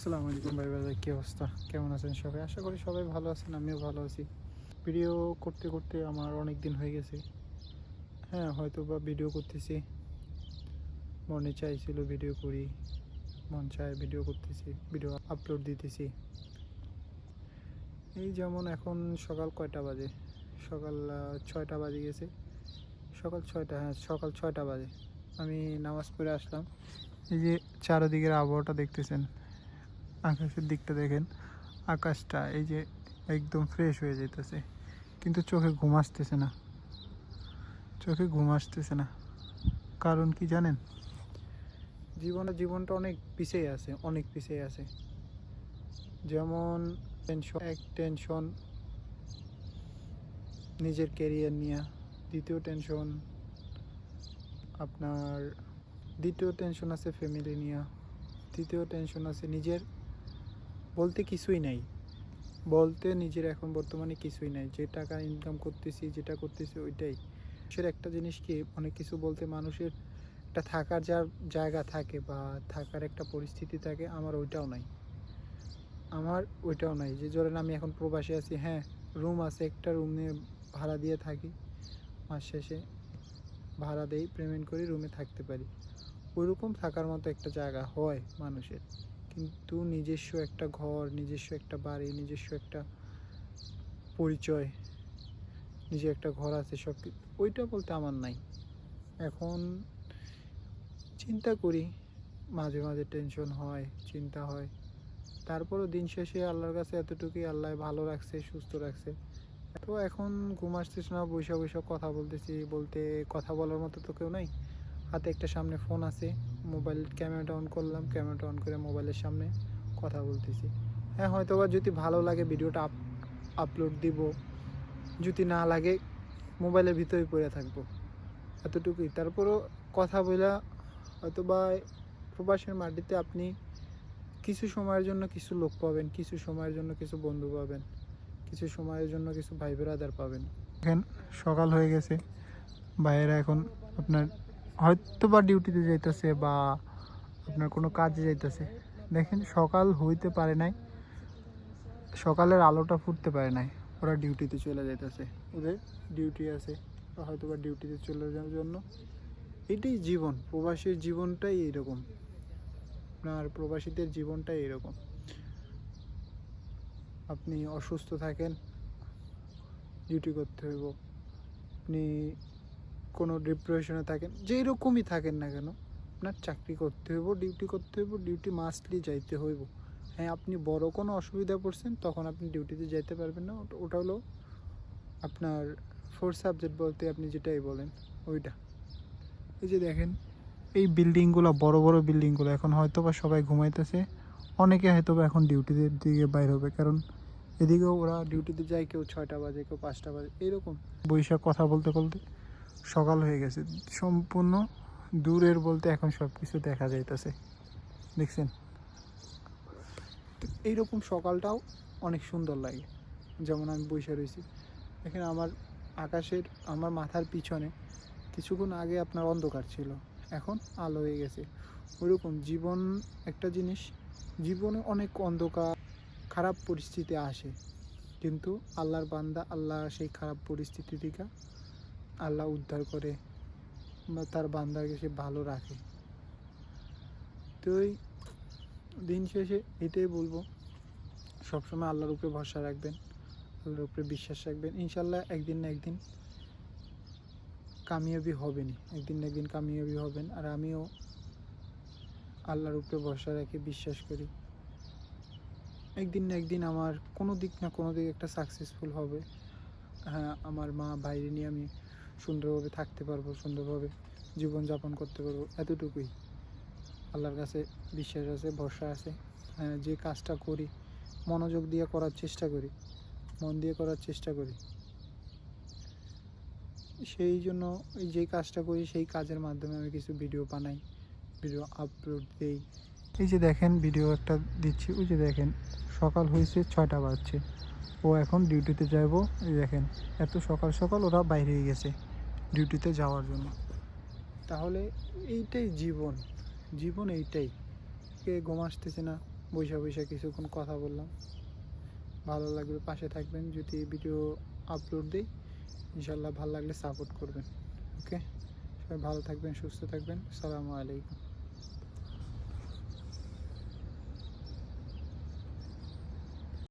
আসসালামু আলাইকুম ভাই বাজার, কী অবস্থা? কেমন আছেন সবাই? আশা করি সবাই ভালো আছেন, আমিও ভালো আছি। ভিডিও করতে করতে আমার অনেক দিন হয়ে গেছে। হ্যাঁ, হয়তো বা ভিডিও করতেছি, মনে চাইছিল ভিডিও করি, মন চায় ভিডিও করতেছি, ভিডিও আপলোড দিতেছি। এই যেমন এখন সকাল কয়টা বাজে? সকাল 6টা বাজে গেছে। সকাল 6টা, হ্যাঁ সকাল 6টা বাজে। আমি নামাজ পড়ে আসলাম। এই যে চারিদিকের আবহাওয়াটা দেখতেছেন, আকাশের দিকটা দেখেন, আকাশটা এই যে একদম ফ্রেশ হয়ে যেতেছে, কিন্তু চোখে ঘুম আসতেছে না। চোখে ঘুম আসতেছে না, কারণ কি জানেন? জীবনটা অনেক পিছিয়ে আছে, অনেক পিছিয়ে আছে। যেমন টেনশন নিজের ক্যারিয়ার নিয়ে, দ্বিতীয় টেনশন আপনার, দ্বিতীয় টেনশন আছে ফ্যামিলি নিয়ে, তৃতীয় টেনশন আছে নিজের বলতে কিছুই নাই। বলতে নিজের এখন বর্তমানে কিছুই নাই। যে টাকা ইনকাম করতেছি, যেটা করতেছি ওইটাই। মানুষের একটা জিনিস কি, অনেক কিছু বলতে মানুষের একটা থাকার যার জায়গা থাকে বা থাকার একটা পরিস্থিতি থাকে, আমার ওইটাও নাই। আমার ওইটাও নাই। যে ধরেন আমি এখন প্রবাসে আছি, হ্যাঁ রুম আছে, একটা রুম নিয়ে ভাড়া দিয়ে থাকি, মাস শেষে ভাড়া দেই, পেমেন্ট করি, রুমে থাকতে পারি। ওইরকম থাকার মতো একটা জায়গা হয় মানুষের, কিন্তু নিজস্ব একটা ঘর, নিজস্ব একটা বাড়ি, নিজস্ব একটা পরিচয়, নিজের একটা ঘর আছে, সব ওইটা বলতে আমার নাই। এখন চিন্তা করি, মাঝে মাঝে টেনশন হয়, চিন্তা হয়, তারপরও দিন শেষে আল্লাহর কাছে এতটুকুই, আল্লাহ ভালো রাখছে, সুস্থ রাখছে। তো এখন ঘুম আসতেছে না, বৈশা বৈশা কথা বলতেছি, বলতে কথা বলার মতো তো কেউ নাই। হাতে একটা সামনে ফোন আছে, মোবাইল ক্যামেরাটা অন করলাম, ক্যামেরাটা অন করে মোবাইলের সামনে কথা বলতেছি। হ্যাঁ, হয়তো বা যদি ভালো লাগে ভিডিওটা আপলোড দিব, যদি না লাগে মোবাইলের ভিতরেই পড়ে থাকবো, এতটুকুই। তারপরও কথা বলা, হয়তো বা প্রবাসের মাটিতে আপনি কিছু সময়ের জন্য কিছু লোক পাবেন, কিছু সময়ের জন্য কিছু বন্ধু পাবেন, কিছু সময়ের জন্য কিছু ভাই ব্রাদার পাবেন। এখন সকাল হয়ে গেছে, ভাইয়েরা এখন আপনার হয়তো বা ডিউটিতে যাইতেছে বা আপনার কোনো কাজে যাইতেছে। দেখেন সকাল হইতে পারে নাই, সকালের আলোটা ফুটতে পারে নাই, ওরা ডিউটিতে চলে যাইতেছে, ওদের ডিউটি আছে, হয়তো বা ডিউটিতে চলে যাওয়ার জন্য। এটাই জীবন, প্রবাসীর জীবনটাই এরকম, আপনার প্রবাসীদের জীবনটাই এরকম। আপনি অসুস্থ থাকেন, ডিউটি করতে হইব। আপনি কোনো ডিপ্রেশনে থাকেন, যেই রকমই থাকেন না কেন, আপনার চাকরি করতে হইব, ডিউটি করতে হইব, ডিউটি মাস্টলি যাইতে হইব। হ্যাঁ, আপনি বড় কোনো অসুবিধা পড়ছেন, তখন আপনি ডিউটিতে যাইতে পারবেন না, ওটা হলো আপনার ফোর্থ সাবজেক্ট বলতে আপনি যেটাই বলেন ওইটা। এই যে দেখেন, এই বিল্ডিংগুলো, বড় বড় বিল্ডিংগুলো, এখন হয়তো বা সবাই ঘুমাইতেছে, অনেকে হয়তো বা এখন ডিউটিতে দিকে বাইর হবে, কারণ এদিকেও ওরা ডিউটিতে যায়, কেউ 6টা বাজে, কেউ 5টা বাজে, এইরকম। বৈশাখ কথা বলতে বলতে সকাল হয়ে গেছে সম্পূর্ণ। দূরের বলতে এখন সব কিছু দেখা যাইতেছে, দেখছেন? তো এইরকম সকালটাও অনেক সুন্দর লাগে। যেমন আমি বসে রয়েছি, এখানে আমার আকাশের, আমার মাথার পিছনে কিছুক্ষণ আগে আপনার অন্ধকার ছিল, এখন আলো হয়ে গেছে। ওইরকম জীবন একটা জিনিস, জীবনে অনেক অন্ধকার, খারাপ পরিস্থিতি আসে, কিন্তু আল্লাহর বান্দা, আল্লাহ সেই খারাপ পরিস্থিতি থেকে আল্লাহ উদ্ধার করে বা তার বান্দাকে সে ভালো রাখে। তো এই দিন শেষে এটাই বলবো, সবসময় আল্লাহর উপরে ভরসা রাখবেন, আল্লাহর উপরে বিশ্বাস রাখবেন, ইনশাল্লাহ একদিন না একদিন কামিয়াবি হবেনই, একদিন না একদিন কামিয়াবি হবেন। আর আমিও আল্লাহর উপরে ভরসা রাখি, বিশ্বাস করি একদিন না একদিন আমার কোনো দিক না কোনো দিক একটা সাকসেসফুল হবে। হ্যাঁ, আমার মা বাইরে নিয়ে আমি সুন্দরভাবে থাকতে পারবো, সুন্দরভাবে জীবনযাপন করতে পারবো, এতটুকুই। আল্লাহর কাছে বিশ্বাস আছে, ভরসা আছে। হ্যাঁ, যে কাজটা করি মনোযোগ দিয়ে করার চেষ্টা করি, মন দিয়ে করার চেষ্টা করি, সেই জন্য যেই কাজটা করি সেই কাজের মাধ্যমে আমি কিছু ভিডিও বানাই, ভিডিও আপলোড দিই। এই যে দেখেন ভিডিও একটা দিচ্ছি, ওই যে দেখেন সকাল হয়েছে, 6টা বাজছে, ও এখন ডিউটিতে যাব। এই দেখেন এত সকাল সকাল ওরা বাইরে গেছে ডিউটিতে যাওয়ার জন্য। তাহলে এইটাই জীবন, জীবন এইটাই। কে ঘুম আসতেছে না, বৈশা বৈশা কিছুক্ষণ কথা বললাম। ভালো লাগলে পাশে থাকবেন, যদি ভিডিও আপলোড দিই ইনশাল্লাহ ভালো লাগলে সাপোর্ট করবেন। ওকে, সবাই ভালো থাকবেন, সুস্থ থাকবেন। আসসালামু আলাইকুম।